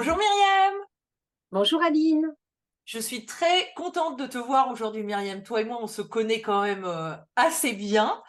Bonjour Myriam, Bonjour Aline. je suis très contente de te voir aujourd'hui Myriam. Toi et moi, on se connaît quand même assez bien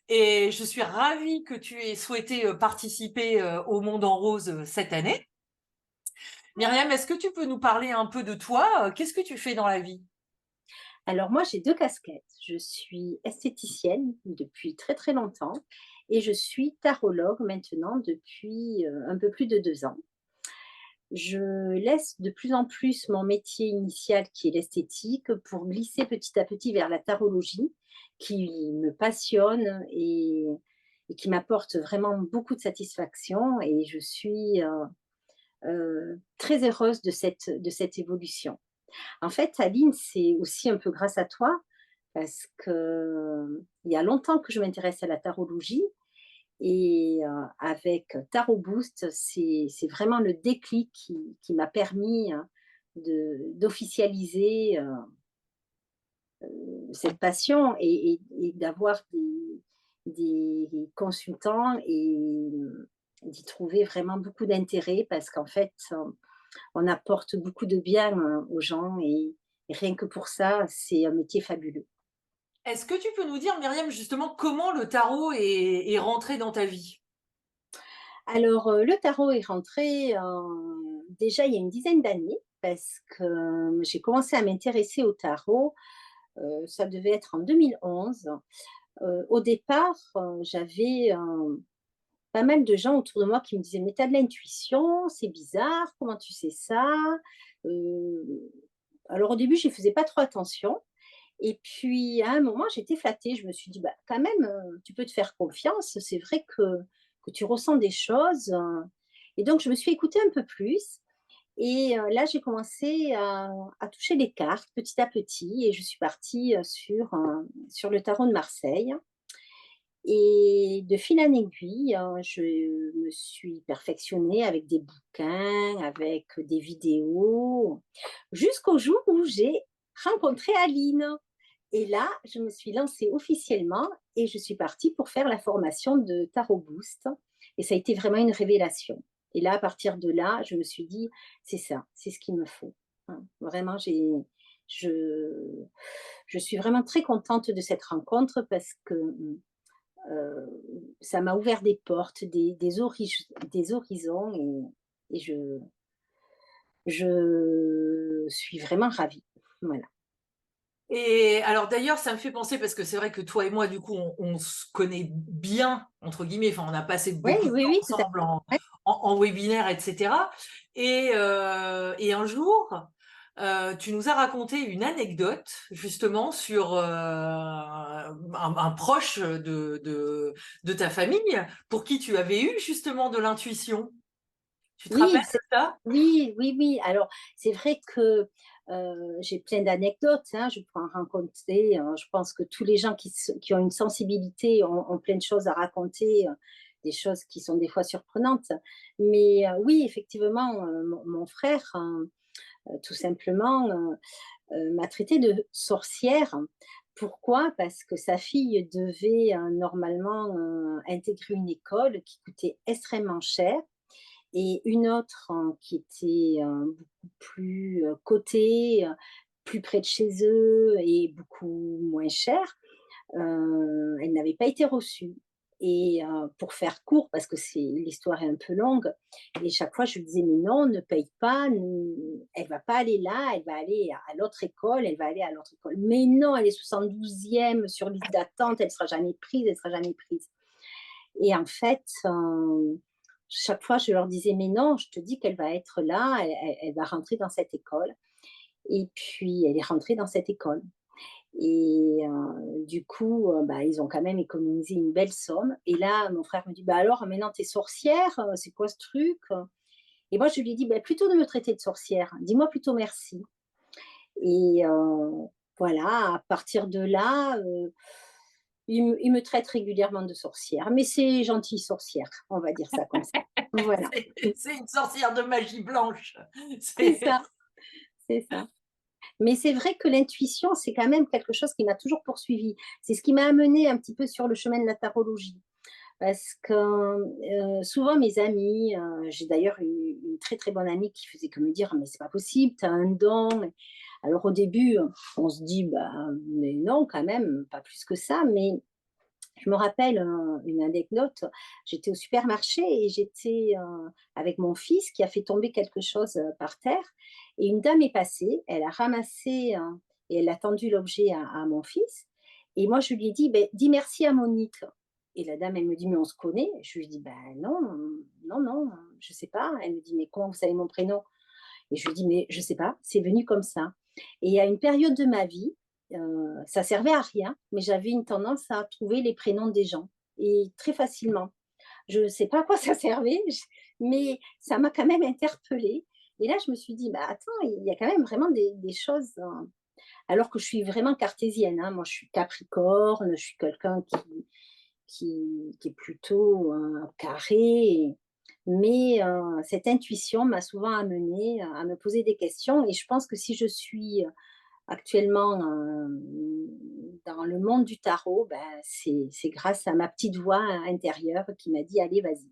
et je suis ravie que tu aies souhaité participer au Monde en Rose cette année. Myriam, est-ce que tu peux nous parler un peu de toi? Qu'est-ce que tu fais dans la vie? Alors moi j'ai deux casquettes. Je suis esthéticienne depuis très très longtemps et je suis tarologue maintenant depuis un peu plus de 2 ans. Je laisse de plus en plus mon métier initial qui est l'esthétique pour glisser petit à petit vers la tarologie qui me passionne et qui m'apporte vraiment beaucoup de satisfaction et je suis très heureuse de cette évolution. En fait, Aline, c'est aussi un peu grâce à toi, parce que il y a longtemps que je m'intéresse à la tarologie et avec Tarot Boost, c'est vraiment le déclic qui m'a permis, d'officialiser, cette passion et d'avoir des consultants et d'y trouver vraiment beaucoup d'intérêt parce qu'en fait, on apporte beaucoup de bien, aux gens et rien que pour ça, c'est un métier fabuleux. Est-ce que tu peux nous dire Myriam justement comment le tarot est rentré dans ta vie? Alors, le tarot est rentré, déjà il y a une dizaine d'années parce que j'ai commencé à m'intéresser au tarot, ça devait être en 2011. Au départ, j'avais, pas mal de gens autour de moi qui me disaient: «Mais tu as de l'intuition, c'est bizarre, comment tu sais ça?» heu, alors au début, j'y faisais pas trop attention et puis à un moment, j'étais flattée. Je me suis dit: «Bah, quand même, tu peux te faire confiance, c'est vrai que tu ressens des choses», et donc je me suis écoutée un peu plus et là, j'ai commencé à toucher les cartes petit à petit et je suis partie, sur le tarot de Marseille. Et de fil en aiguille, je me suis perfectionnée avec des bouquins, avec des vidéos, jusqu'au jour où j'ai rencontré Aline. Et là, je me suis lancée officiellement et je suis partie pour faire la formation de Tarot Boost. Et ça a été vraiment une révélation. Et là, à partir de là, je me suis dit, c'est ça, c'est ce qu'il me faut. Hein. Vraiment, je, je suis vraiment très contente de cette rencontre parce que ça m'a ouvert des portes, des horizons et je suis vraiment ravie. Voilà. Et alors d'ailleurs, ça me fait penser parce que c'est vrai que toi et moi, du coup, on se connaît bien, entre guillemets, enfin, on a passé Oui, beaucoup de oui, temps oui, tout à ensemble en, fait. en webinaire, etc. Et un jour, tu nous as raconté une anecdote justement sur un proche de ta famille pour qui tu avais eu justement de l'intuition. Tu te rappelles Oui, de ça? oui, oui, oui. Alors, c'est vrai que, j'ai plein d'anecdotes, hein, je peux en raconter, je pense que tous les gens qui ont une sensibilité ont plein de choses à raconter, des choses qui sont des fois surprenantes. Mais, oui, effectivement, mon frère, tout simplement, m'a traitée de sorcière. Pourquoi? Parce que sa fille devait, normalement, intégrer une école qui coûtait extrêmement cher et une autre, qui était, beaucoup plus, cotée, plus près de chez eux et beaucoup moins chère. Elle n'avait pas été reçue et pour faire court, parce que l'histoire est un peu longue et chaque fois je lui disais: «Mais non, ne paye pas, ne elle va pas aller là, elle va aller à l'autre école, elle va aller à l'autre école». «Mais non, elle est 72e sur liste d'attente, elle sera jamais prise, elle sera jamais prise». Et en fait, chaque fois je leur disais: «Mais non, je te dis qu'elle va être là, elle va rentrer dans cette école». Et puis elle est rentrée dans cette école. Et du coup, bah, ils ont quand même économisé une belle somme et là, mon frère me dit: «Bah, alors maintenant tu es sorcière, c'est quoi ce truc?» Et moi je lui ai dit: «Bah, plutôt de me traiter de sorcière, dis-moi plutôt merci». Et voilà, à partir de là, il me traite régulièrement de sorcière, mais c'est gentille sorcière, on va dire ça comme ça. Voilà, C'est une sorcière de magie blanche. c'est C'est ça, c'est ça. Mais c'est vrai que l'intuition, c'est quand même quelque chose qui m'a toujours poursuivie. C'est ce qui m'a amenée un petit peu sur le chemin de la tarologie. Parce que souvent mes amis, j'ai d'ailleurs une très très bonne amie qui faisait que me dire: «Mais c'est pas possible, tu as un don». Alors au début, on se dit: «Bah, mais non quand même, pas plus que ça». Mais je me rappelle une anecdote, j'étais au supermarché et j'étais avec mon fils qui a fait tomber quelque chose par terre et une dame est passée, elle a ramassé et elle a tendu l'objet à mon fils et moi je lui ai dit: «Ben, dis merci à Monique». Et la dame, elle me dit: «Mais on se connaît?» Je lui dis: «Ben non, non, non, je sais pas». Elle me dit: «Mais comment vous savez mon prénom?» Et je lui dis: «Mais je sais pas, c'est venu comme ça». Et à une période de ma vie, ça servait à rien, mais j'avais une tendance à trouver les prénoms des gens et très facilement. Je ne sais pas à quoi ça servait, mais ça m'a quand même interpellée et là, je me suis dit: «Bah, attends, il y a quand même vraiment des choses, alors que je suis vraiment cartésienne, hein. Moi, je suis capricorne, je suis quelqu'un qui est plutôt, carré mais cette intuition m'a souvent amenée à me poser des questions et je pense que si je suis, actuellement, dans le monde du tarot, ben, c'est grâce à ma petite voix intérieure qui m'a dit: «Allez, vas-y».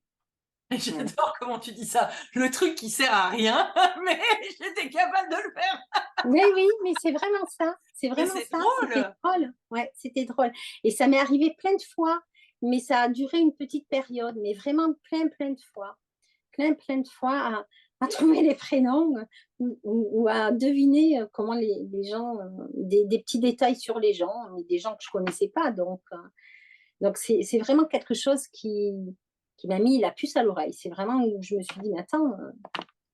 Voilà. J'adore comment tu dis ça. Le truc qui sert à rien, mais j'étais capable de le faire. Oui, oui, mais c'est Mais vraiment c'est ça, c'était drôle. drôle. Ouais, c'était drôle et ça m'est arrivé plein de fois, mais ça a duré une petite période, mais vraiment plein, plein de fois. Plein, plein de fois à trouver les prénoms ou à deviner comment les gens, des petits détails sur les gens, mais des gens que je connaissais pas. Donc c'est vraiment quelque chose qui m'a mis la puce à l'oreille. C'est vraiment où je me suis dit, mais attends,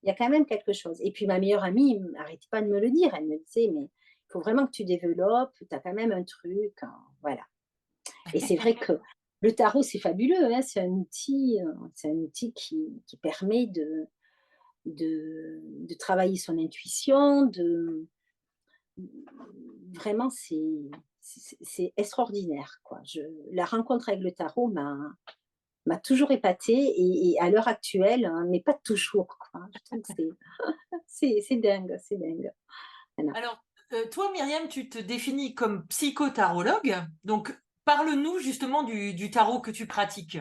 il y a quand même quelque chose. Et puis ma meilleure amie n'arrêtait pas de me le dire. Elle me disait, mais il faut vraiment que tu développes, tu as quand même un truc. Voilà. Et c'est vrai que le tarot, c'est fabuleux, hein, c'est un outil qui permet de travailler son intuition, vraiment, c'est extraordinaire, quoi. La rencontre avec le tarot m'a toujours épatée et à l'heure actuelle, hein, mais pas toujours, quoi. Je trouve que c'est dingue, c'est dingue. Voilà. Alors, toi, Myriam, tu te définis comme psychotarologue. Donc, parle-nous justement du tarot que tu pratiques.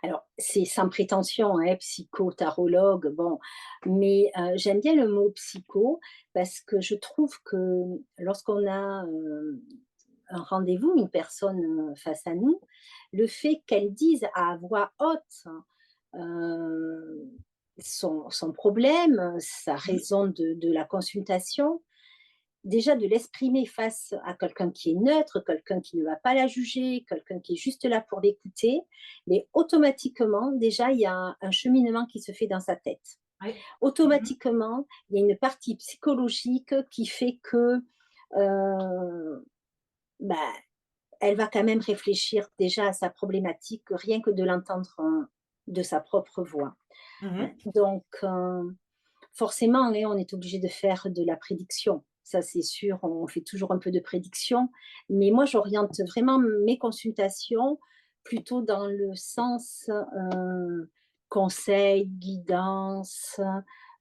Alors, c'est sans prétention, hein, psychotarologue, bon, mais j'aime bien le mot psycho parce que je trouve que lorsqu'on a un rendez-vous, une personne face à nous, le fait qu'elle dise à voix haute euh, son problème, sa Mmh. raison de la consultation, déjà de l'exprimer face à quelqu'un qui est neutre, quelqu'un qui ne va pas la juger, quelqu'un qui est juste là pour l'écouter, mais automatiquement, déjà, il y a un cheminement qui se fait dans sa tête. Oui. Mmh. Automatiquement, il y a une partie psychologique qui fait que bah, elle va quand même réfléchir déjà à sa problématique, rien que de l'entendre de sa propre voix. Hein. Mmh. Donc, forcément, hein, on est obligé de faire de la prédiction. Ça, c'est sûr, on fait toujours un peu de prédiction. Mais moi, j'oriente vraiment mes consultations plutôt dans le sens conseil, guidance.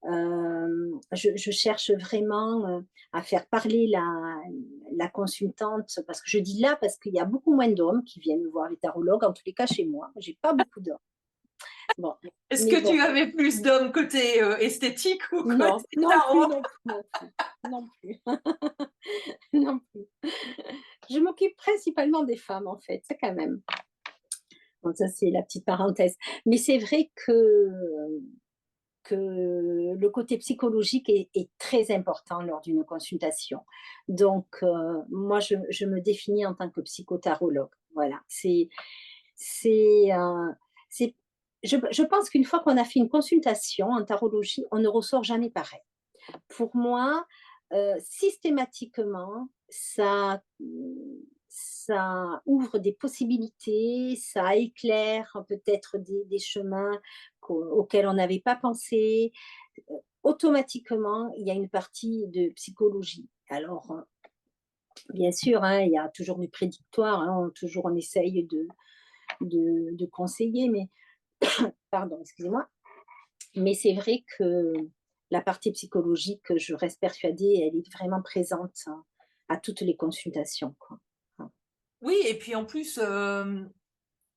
Je cherche vraiment à faire parler la consultante, parce que je dis là, parce qu'il y a beaucoup moins d'hommes qui viennent voir les tarologues, en tous les cas chez moi. J'ai pas beaucoup d'hommes. Bon, Est-ce mais que bon, tu avais plus d'hommes côté esthétique ou non, côté non plus, tarot? non plus, non plus, non plus, non plus. Je m'occupe principalement des femmes, en fait, ça quand même. Bon, ça, c'est la petite parenthèse. Mais c'est vrai que le côté psychologique est très important lors d'une consultation. Donc, moi, je me définis en tant que psychotarologue. Voilà, c'est, c'est je pense qu'une fois qu'on a fait une consultation en tarologie, on ne ressort jamais pareil. Pour moi, systématiquement, ça ouvre des possibilités, ça éclaire peut-être des chemins auxquels on n'avait pas pensé. Automatiquement, il y a une partie de psychologie. Alors, bien sûr, hein, il y a toujours du prédictoire, hein, toujours on essaye de conseiller, mais pardon, excusez-moi. Mais c'est vrai que la partie psychologique, je reste persuadée, elle est vraiment présente hein, à toutes les consultations, quoi. Hein. Oui, et puis en plus,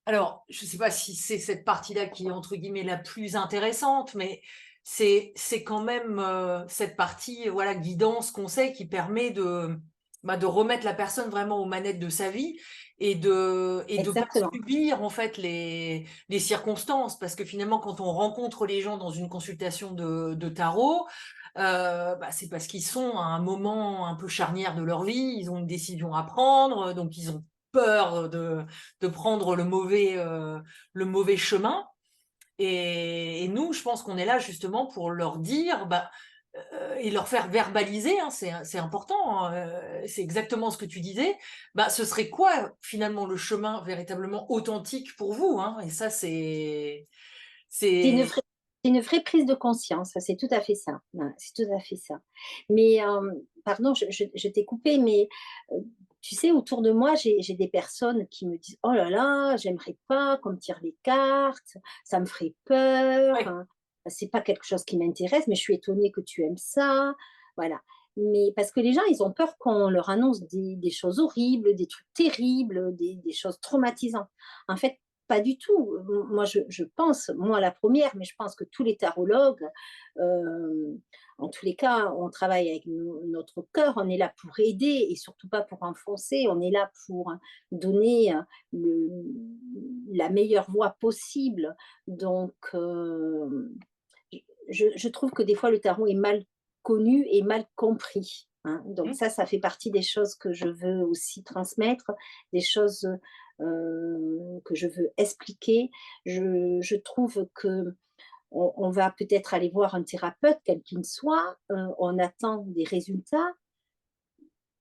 Alors, je ne sais pas si c'est cette partie-là qui est entre guillemets «la plus intéressante», mais c'est quand même, cette partie, voilà, guidance, conseil qui permet de remettre la personne vraiment aux manettes de sa vie et de pas Exactement. subir en fait les circonstances. Parce que finalement, quand on rencontre les gens dans une consultation de tarot, c'est parce qu'ils sont à un moment un peu charnière de leur vie, ils ont une décision à prendre, donc ils ont peur de prendre le mauvais chemin. Et nous, je pense qu'on est là justement pour leur dire, et leur faire verbaliser, hein, c'est important, hein, c'est exactement ce que tu disais. Ce serait quoi finalement le chemin véritablement authentique pour vous, hein? Et ça, C'est une c'est, vraie c'est une vraie prise de conscience, c'est tout à fait ça. Ouais, c'est tout à fait ça. Mais, pardon, je t'ai coupé, mais, tu sais, autour de moi, j'ai des personnes qui me disent: «Oh là là, j'aimerais pas qu'on me tire les cartes, ça me ferait peur, ouais. c'est pas quelque chose qui m'intéresse, mais je suis étonnée que tu aimes ça». Voilà. Mais parce que les gens, ils ont peur qu'on leur annonce des choses horribles, des trucs terribles, des choses traumatisantes. En fait, pas du tout. Moi, je pense, moi la première, mais je pense que tous les tarologues, euh, en tous les cas, on travaille avec notre cœur, on est là pour aider et surtout pas pour enfoncer, on est là pour donner la meilleure voie possible. Donc, je trouve que des fois le tarot est mal connu et mal compris, hein. Donc Mmh. ça fait partie des choses que je veux aussi transmettre, des choses que je veux expliquer. Je trouve que on va peut-être aller voir un thérapeute, quel qu'il soit, on attend des résultats,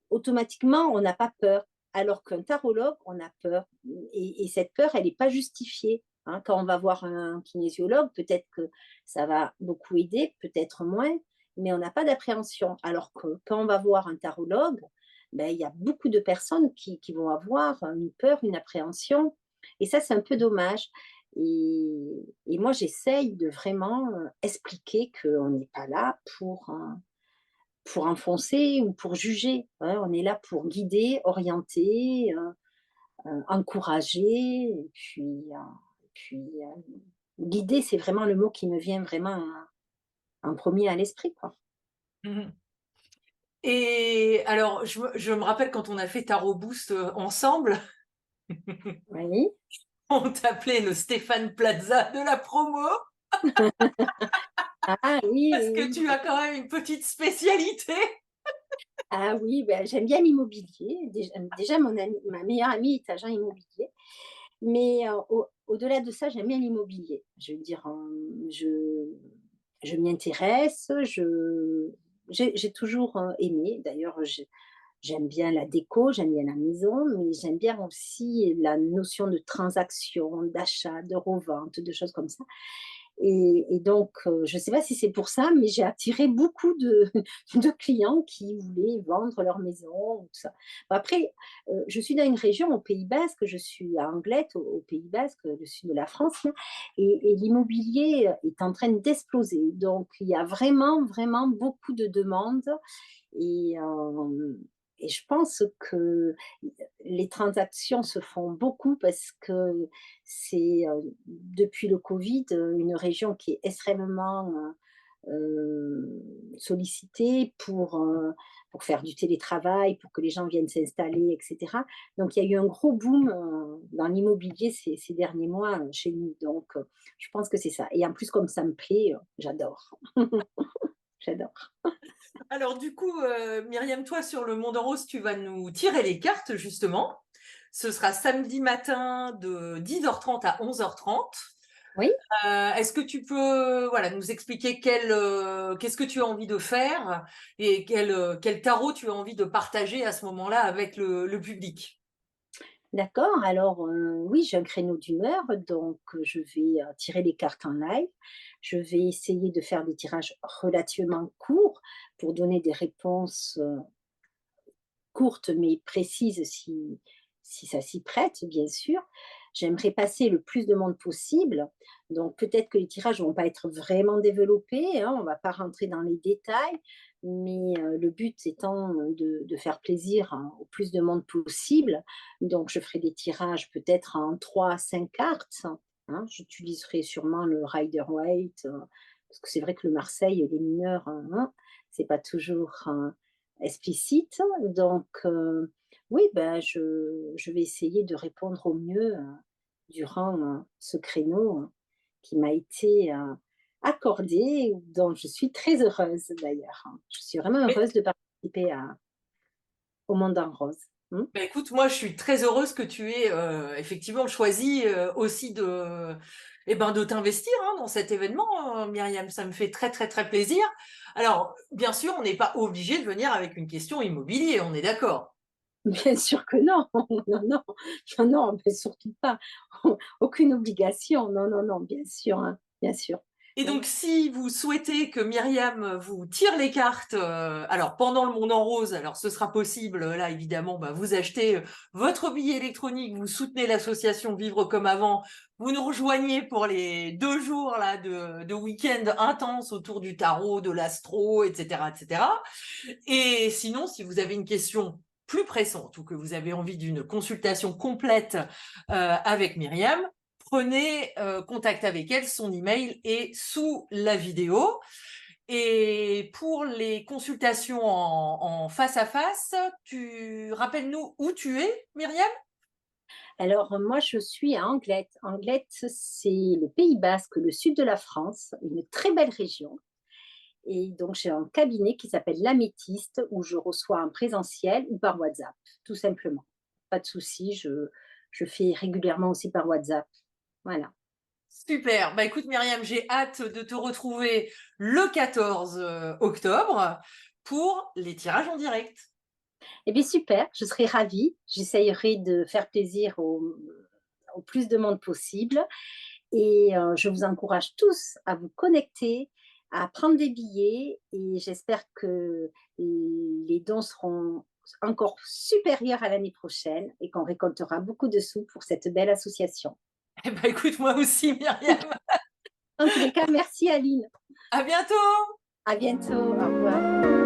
automatiquement, on n'a pas peur. Alors qu'un tarologue, on a peur. Et cette peur, elle n'est pas justifiée, hein. Quand on va voir un kinésiologue, peut-être que ça va beaucoup aider, peut-être moins, mais on n'a pas d'appréhension. Alors que quand on va voir un tarologue, ben, il y a beaucoup de personnes qui vont avoir une peur, une appréhension. Et ça, c'est un peu dommage. Et moi, j'essaye de vraiment expliquer qu'on n'est pas là pour enfoncer ou pour juger, hein. On est là pour guider, orienter, encourager et puis guider, c'est vraiment le mot qui me vient vraiment en 1er à l'esprit, quoi. Mmh. Et alors, je me rappelle quand on a fait Tarot Boost, ensemble, Oui. on t'appelait le Stéphane Plaza de la promo. Ah oui, Parce oui, que oui. tu as quand même une petite spécialité. Ah oui, ben, j'aime bien l'immobilier. Déjà mon amie ma meilleure amie est agent immobilier, mais au-delà de ça, j'aime bien l'immobilier. Je veux dire, je m'y intéresse, j'ai toujours, aimé. D'ailleurs, j'aime bien la déco, j'aime bien la maison, mais j'aime bien aussi la notion de transaction, d'achat, de revente, de choses comme ça. Et donc, je ne sais pas si c'est pour ça, mais j'ai attiré beaucoup de de clients qui voulaient vendre leur maison, tout ça. Bon après, je suis dans une région au Pays basque, je suis à Anglet, au Pays basque, le sud de la France, là, et l'immobilier est en train d'exploser. Donc il y a vraiment, vraiment beaucoup de demandes et je pense que les transactions se font beaucoup parce que c'est, depuis le covid, une région qui est extrêmement, sollicitée pour faire du télétravail, pour que les gens viennent s'installer et cetera. Donc il y a eu un gros boom, dans l'immobilier ces derniers mois, chez nous. Donc je pense que c'est ça et en plus comme ça me plaît, j'adore. J'adore. Alors du coup, Myriam, toi sur le Monde en Rose, tu vas nous tirer les cartes justement. Ce sera samedi matin de 10h30 à 11h30. Oui? Est-ce que tu peux, voilà, nous expliquer qu'est-ce que tu as envie de faire et quel tarot tu as envie de partager à ce moment-là avec le public? D'accord, alors, oui, j'ai un créneau d'1 heure, donc je vais, tirer les cartes en live. Je vais essayer de faire des tirages relativement courts pour donner des réponses, courtes mais précises si ça s'y prête, bien sûr. j'aimerais passer le plus de monde possible. Donc peut-être que les tirages vont pas être vraiment développés, hein, on va pas rentrer dans les détails, mais le but étant, de faire plaisir, hein, au plus de monde possible. Donc je ferai des tirages peut-être en 3 à 5 cartes, hein. J'utiliserai sûrement le Rider-Waite, parce que c'est vrai que le Marseille, les mineurs, c'est pas toujours, explicite. Donc oui, ben, je vais essayer de répondre au mieux, durant, ce créneau, qui m'a été, accordé, dont je suis très heureuse d'ailleurs, hein. Je suis vraiment heureuse de participer au Monde en rose. Mmh. Bah, écoute, moi, je suis très heureuse que tu aies effectivement choisi aussi de t'investir hein, dans cet événement, Myriam. Ça me fait très, très, très plaisir. Alors, bien sûr, on n'est pas obligé de venir avec une question immobilier, on est d'accord. Bien sûr que non, non, non, non, non, mais surtout pas. Aucune obligation, non, non, non, bien sûr, hein, bien sûr. Et Oui. donc, si vous souhaitez que Myriam vous tire les cartes, alors pendant le Monde en rose, alors ce sera possible, là évidemment, bah, vous achetez votre billet électronique, vous soutenez l'association Vivre comme avant, vous nous rejoignez pour les 2 jours là de week-end intense autour du tarot, de l'astro, etc., etc. Et sinon, si vous avez une question plus pressante ou que vous avez envie d'une consultation complète avec Myriam, prenez contact avec elle. Son email est sous la vidéo. Et pour les consultations en face à face, tu rappelles-nous où tu es, Myriam? Alors, moi, je suis à Anglet. Anglet, c'est le Pays basque, le sud de la France, une très belle région. Et donc, j'ai un cabinet qui s'appelle l'Améthyste, où je reçois en présentiel ou par WhatsApp, tout simplement. Pas de souci, je fais régulièrement aussi par WhatsApp. Voilà. Super. Bah écoute, Myriam, j'ai hâte de te retrouver le 14 octobre pour les tirages en direct. Eh bien, super, je serai ravie. J'essayerai de faire plaisir au plus de monde possible. Et je vous encourage tous à vous connecter, à prendre des billets et j'espère que les dons seront encore supérieurs à l'année prochaine et qu'on récoltera beaucoup de sous pour cette belle association. Eh ben écoute, moi aussi, Myriam. En tous les cas, merci Aline. À bientôt. À bientôt. Au revoir.